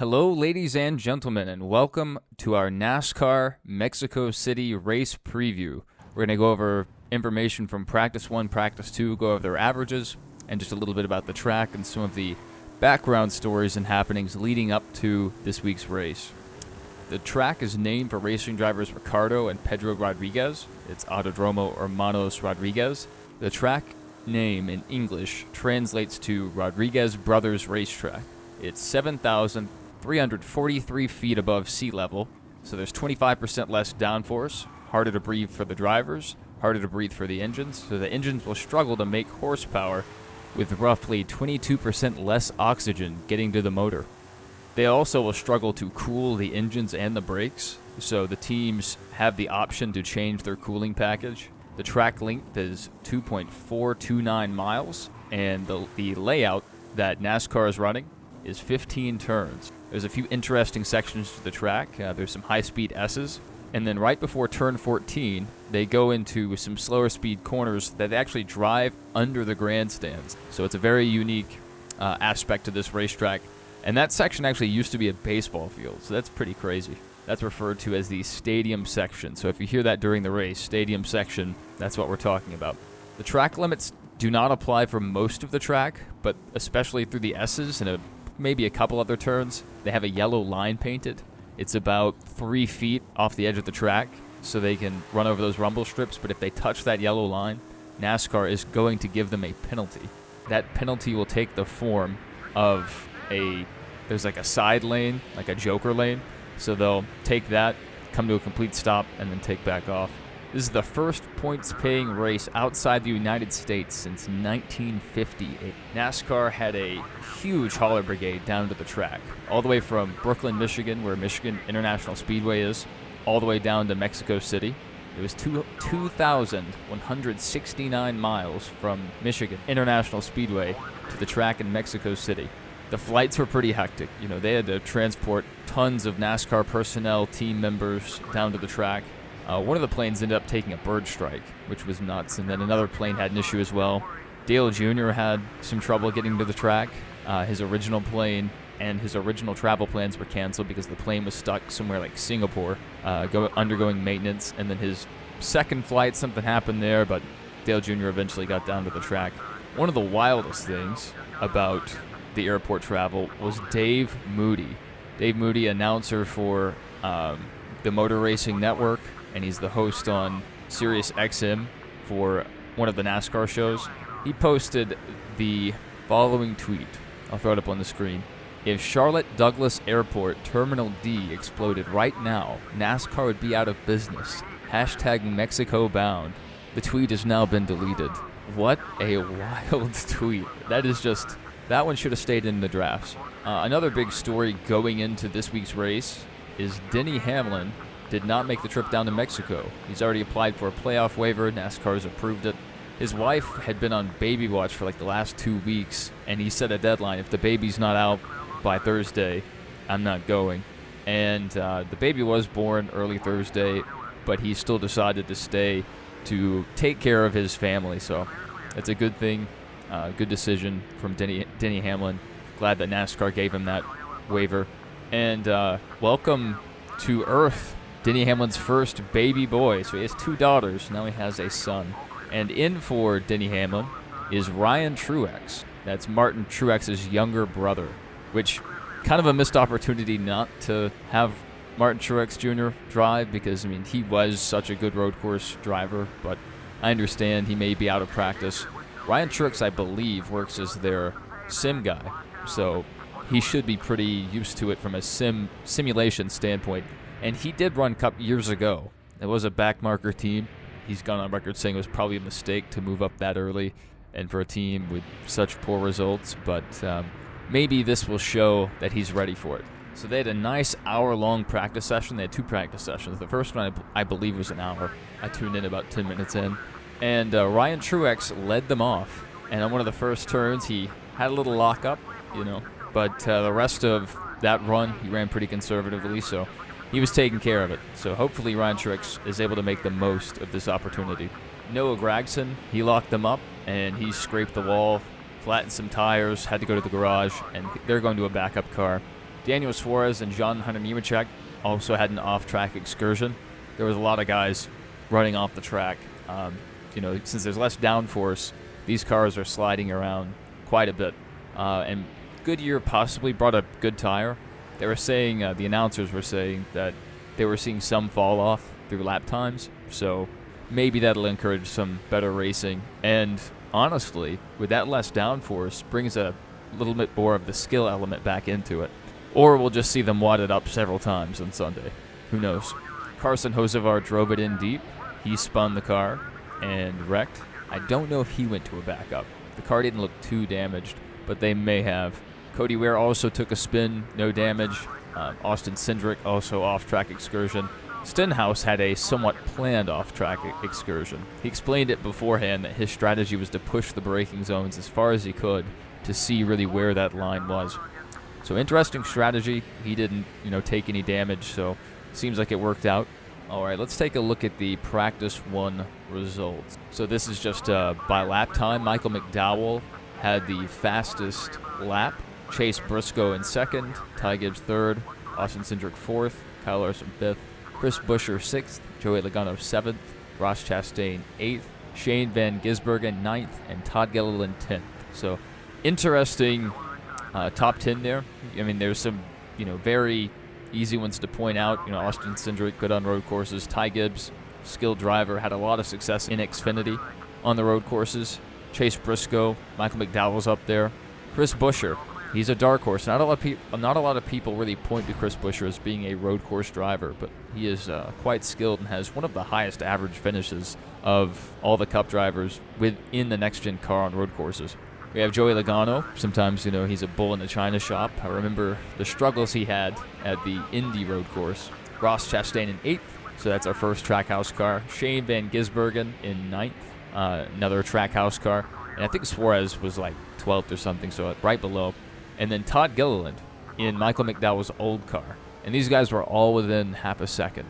Hello, ladies and gentlemen, and welcome to our NASCAR Mexico City Race preview. We're going to go over information from Practice 1, Practice 2, go over their averages, and just a little bit about the track and some of the background stories and happenings leading up to this week's race. The track is named for racing drivers Ricardo and Pedro Rodriguez. It's Autodromo Hermanos Rodriguez. The track name in English translates to Rodriguez Brothers Racetrack. It's 7,343 feet above sea level, so there's 25% less downforce, harder to breathe for the drivers, harder to breathe for the engines, so the engines will struggle to make horsepower with roughly 22% less oxygen getting to the motor. They also will struggle to cool the engines and the brakes, so the teams have the option to change their cooling package. The track length is 2.429 miles, and the layout that NASCAR is running is 15 turns. There's a few interesting sections to the track. There's some high-speed S's, and then right before turn 14, they go into some slower speed corners that actually drive under the grandstands. So it's a very unique aspect to this racetrack. And that section actually used to be a baseball field, so that's pretty crazy. That's referred to as the stadium section. So if you hear that during the race, stadium section, that's what we're talking about. The track limits do not apply for most of the track, but especially through the S's and maybe a couple other turns, they have a yellow line painted. It's about 3 feet off the edge of the track, so they can run over those rumble strips, but if they touch that yellow line, NASCAR is going to give them a penalty. That penalty will take the form of there's like a side lane, like a joker lane, so they'll take that, come to a complete stop, and then take back off. This is the first points-paying race outside the United States since 1958. NASCAR had a huge hauler brigade down to the track, all the way from Brooklyn, Michigan, where Michigan International Speedway is, all the way down to Mexico City. It was 2,169 miles from Michigan International Speedway to the track in Mexico City. The flights were pretty hectic. You know, they had to transport tons of NASCAR personnel, team members down to the track. One of the planes ended up taking a bird strike, which was nuts, and then another plane had an issue as well. Dale Jr. had some trouble getting to the track. His original plane and his original travel plans were canceled because the plane was stuck somewhere like Singapore, undergoing maintenance, and then his second flight, something happened there, but Dale Jr. eventually got down to the track. One of the wildest things about the airport travel was Dave Moody. Dave Moody, announcer for the Motor Racing Network, and he's the host on Sirius XM for one of the NASCAR shows. He posted the following tweet. I'll throw it up on the screen. If Charlotte Douglas Airport Terminal D exploded right now, NASCAR would be out of business. Hashtag Mexico bound. The tweet has now been deleted. What a wild tweet. That one should have stayed in the drafts. Another big story going into this week's race is Denny Hamlin did not make the trip down to Mexico. He's already applied for a playoff waiver. NASCAR has approved it. His wife had been on baby watch for like the last 2 weeks, and he set a deadline. If the baby's not out by Thursday, I'm not going. And the baby was born early Thursday, but he still decided to stay to take care of his family. So it's a good thing, good decision from Denny Hamlin. Glad that NASCAR gave him that waiver. And welcome to Earth, Denny Hamlin's first baby boy. So he has 2 daughters. Now he has a son. And in for Denny Hamlin is Ryan Truex. That's Martin Truex's younger brother, which kind of a missed opportunity not to have Martin Truex Jr. drive because, he was such a good road course driver, but I understand he may be out of practice. Ryan Truex, I believe, works as their sim guy, so he should be pretty used to it from a simulation standpoint. And he did run Cup years ago. It was a backmarker team. He's gone on record saying it was probably a mistake to move up that early and for a team with such poor results, but maybe this will show that he's ready for it. So they had a nice hour-long practice session. They had 2 practice sessions. The first one, I believe, was an hour. I tuned in about 10 minutes in. And Ryan Truex led them off. And on one of the first turns, he had a little lockup, but the rest of that run, he ran pretty conservatively, so he was taking care of it. So hopefully Ryan Truex is able to make the most of this opportunity. Noah Gragson, he locked them up, and he scraped the wall, flattened some tires, had to go to the garage, and they're going to a backup car. Daniel Suarez and John Hunter Nemechek also had an off-track excursion. There was a lot of guys running off the track. Since there's less downforce, these cars are sliding around quite a bit. And Goodyear possibly brought a good tire. They were saying, the announcers were saying that they were seeing some fall off through lap times. So maybe that'll encourage some better racing. And honestly, with that less downforce, brings a little bit more of the skill element back into it. Or we'll just see them wad it up several times on Sunday. Who knows? Carson Hocevar drove it in deep. He spun the car and wrecked. I don't know if he went to a backup. The car didn't look too damaged, but they may have. Cody Ware also took a spin, no damage. Austin Cindric also off-track excursion. Stenhouse had a somewhat planned off-track excursion. He explained it beforehand that his strategy was to push the braking zones as far as he could to see really where that line was. So interesting strategy. He didn't, take any damage, so seems like it worked out. All right, let's take a look at the Practice 1 results. So this is just by lap time. Michael McDowell had the fastest lap. Chase Briscoe in second. Ty Gibbs third. Austin Cindric fourth. Kyle Larson fifth. Chris Buescher sixth. Joey Logano seventh. Ross Chastain eighth. Shane Van Gisbergen ninth. And Todd Gilliland 10th. So interesting top 10 there. I mean, there's some, very easy ones to point out. Austin Cindric, good on road courses. Ty Gibbs, skilled driver, had a lot of success in Xfinity on the road courses. Chase Briscoe, Michael McDowell's up there. Chris Buescher, he's a dark horse. Not a lot of people really point to Chris Buescher as being a road course driver, but he is quite skilled and has one of the highest average finishes of all the Cup drivers within the next-gen car on road courses. We have Joey Logano. Sometimes, he's a bull in the china shop. I remember the struggles he had at the Indy road course. Ross Chastain in 8th, so that's our first Trackhouse car. Shane Van Gisbergen in 9th, another Trackhouse car. And I think Suarez was like 12th or something, so right below. And then Todd Gilliland in Michael McDowell's old car. And these guys were all within half a second.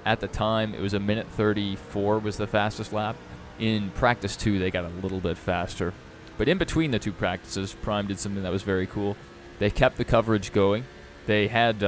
At the time, it was 1:34 was the fastest lap. In Practice 2, they got a little bit faster. But in between the two practices, Prime did something that was very cool. They kept the coverage going. They had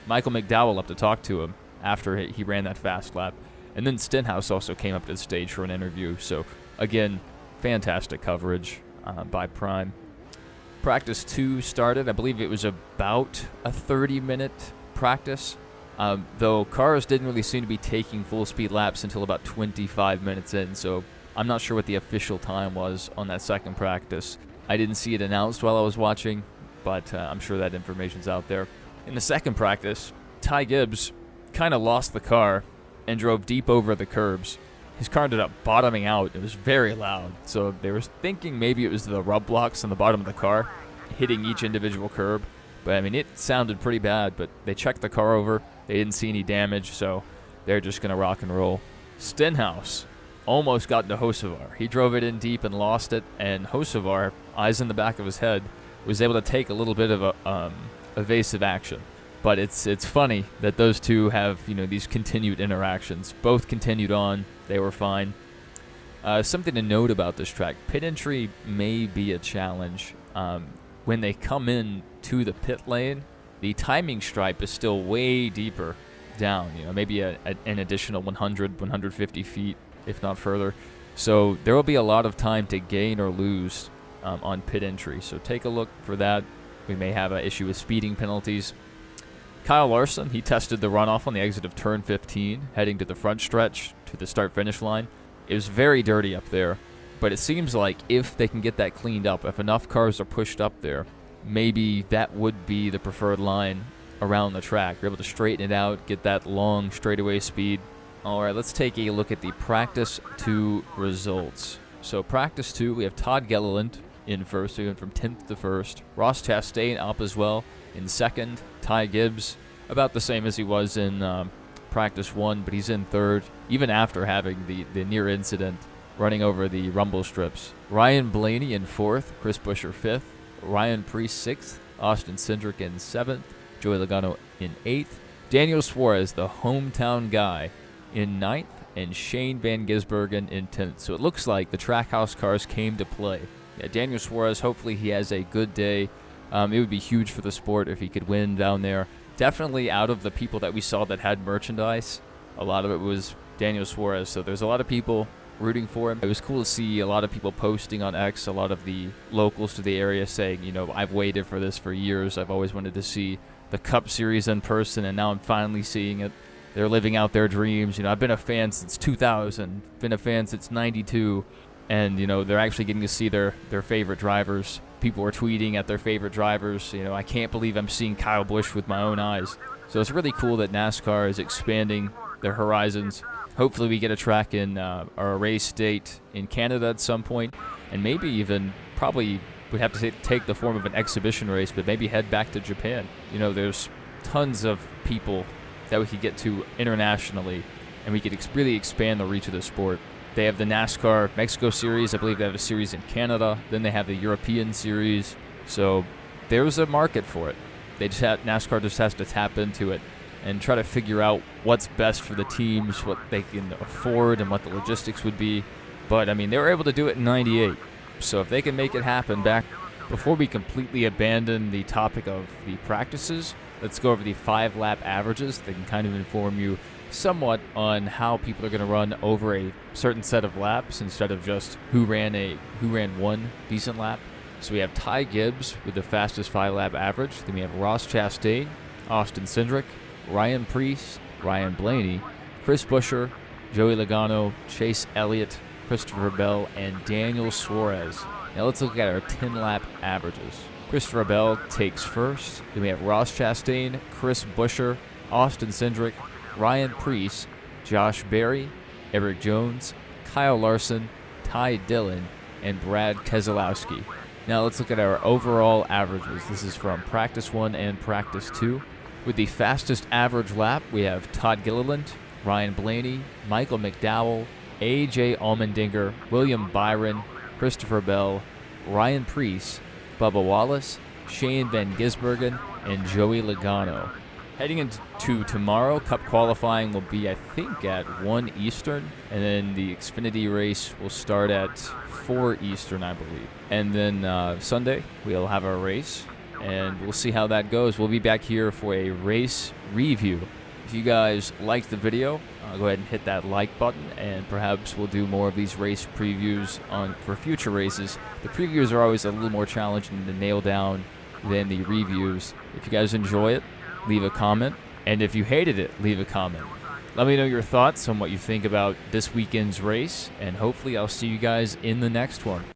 Michael McDowell up to talk to him after he ran that fast lap. And then Stenhouse also came up to the stage for an interview. So, again, fantastic coverage by Prime. Practice 2 started. I believe it was about a 30-minute practice, though cars didn't really seem to be taking full-speed laps until about 25 minutes in. So I'm not sure what the official time was on that second practice. I didn't see it announced while I was watching, but I'm sure that information's out there. In the second practice, Ty Gibbs kind of lost the car and drove deep over the curbs. His car ended up bottoming out. It was very loud, so they were thinking maybe it was the rub blocks on the bottom of the car hitting each individual curb. But, I mean, it sounded pretty bad, but they checked the car over. They didn't see any damage, so they're just going to rock and roll. Stenhouse almost got into Hocevar. He drove it in deep and lost it, and Hocevar, eyes in the back of his head, was able to take a little bit of a evasive action. But it's funny that those two have, these continued interactions. Both continued on. They were fine. Something to note about this track, pit entry may be a challenge. When they come in to the pit lane, the timing stripe is still way deeper down, maybe an additional 100, 150 feet, if not further. So there will be a lot of time to gain or lose on pit entry. So take a look for that. We may have an issue with speeding penalties. Kyle Larson, he tested the runoff on the exit of turn 15, heading to the front stretch to the start-finish line. It was very dirty up there, but it seems like if they can get that cleaned up, if enough cars are pushed up there, maybe that would be the preferred line around the track. You're able to straighten it out, get that long straightaway speed. All right, let's take a look at the Practice 2 results. So Practice 2, we have Todd Gilliland in first. We went from 10th to 1st. Ross Chastain up as well in second. Ty Gibbs, about the same as he was in Practice 1, but he's in third, even after having the near incident running over the rumble strips. Ryan Blaney in fourth. Chris Buescher fifth. Ryan Preece 6th. Austin Cindric in 7th. Joey Logano in 8th. Daniel Suarez, the hometown guy, in 9th. And Shane Van Gisbergen in 10th. So it looks like the Trackhouse cars came to play. Yeah, Daniel Suarez, hopefully he has a good day. It would be huge for the sport if he could win down there. Definitely out of the people that we saw that had merchandise, a lot of it was Daniel Suarez. So there's a lot of people rooting for him. It was cool to see a lot of people posting on X, a lot of the locals to the area saying, you know, I've waited for this for years. I've always wanted to see the Cup Series in person, and now I'm finally seeing it. They're living out their dreams. You know, I've been a fan since 2000, been a fan since 92, and, you know, they're actually getting to see their favorite drivers. People are tweeting at their favorite drivers. You know, I can't believe I'm seeing Kyle Busch with my own eyes. So it's really cool that NASCAR is expanding their horizons. Hopefully we get a track in or a race date in Canada at some point, and maybe even probably would have to take the form of an exhibition race, but maybe head back to Japan. You know, there's tons of people that we could get to internationally, and we could really expand the reach of the sport. They have the NASCAR Mexico Series. I believe they have a series in Canada. Then they have the European Series. So there's a market for it. NASCAR just has to tap into it and try to figure out what's best for the teams, what they can afford, and what the logistics would be. But, I mean, they were able to do it in 98. So if they can make it happen back before we completely abandon the topic of the practices, let's go over the 5-lap averages. They can kind of inform you somewhat on how people are going to run over a certain set of laps instead of just who ran one decent lap. So we have Ty Gibbs with the fastest 5-lap average. Then we have Ross Chastain, Austin Cindric, Ryan Preece, Ryan Blaney, Chris Buescher, Joey Logano, Chase Elliott, Christopher Bell, and Daniel Suarez. Now let's look at our 10-lap averages. Christopher Bell takes first. Then we have Ross Chastain, Chris Buescher, Austin Cindric, Ryan Preece, Josh Berry, Eric Jones, Kyle Larson, Ty Dillon, and Brad Keselowski. Now let's look at our overall averages. This is from Practice 1 and Practice 2. With the fastest average lap, we have Todd Gilliland, Ryan Blaney, Michael McDowell, A.J. Allmendinger, William Byron, Christopher Bell, Ryan Preece, Bubba Wallace, Shane Van Gisbergen, and Joey Logano. Heading into tomorrow, Cup qualifying will be, I think, at 1 Eastern, and then the Xfinity race will start at 4 Eastern, I believe. And then Sunday, we'll have our race, and we'll see how that goes. We'll be back here for a race review. If you guys liked the video, go ahead and hit that like button, and perhaps we'll do more of these race previews for future races. The previews are always a little more challenging to nail down than the reviews. If you guys enjoy it, leave a comment, and if you hated it, leave a comment. Let me know your thoughts on what you think about this weekend's race, and hopefully I'll see you guys in the next one.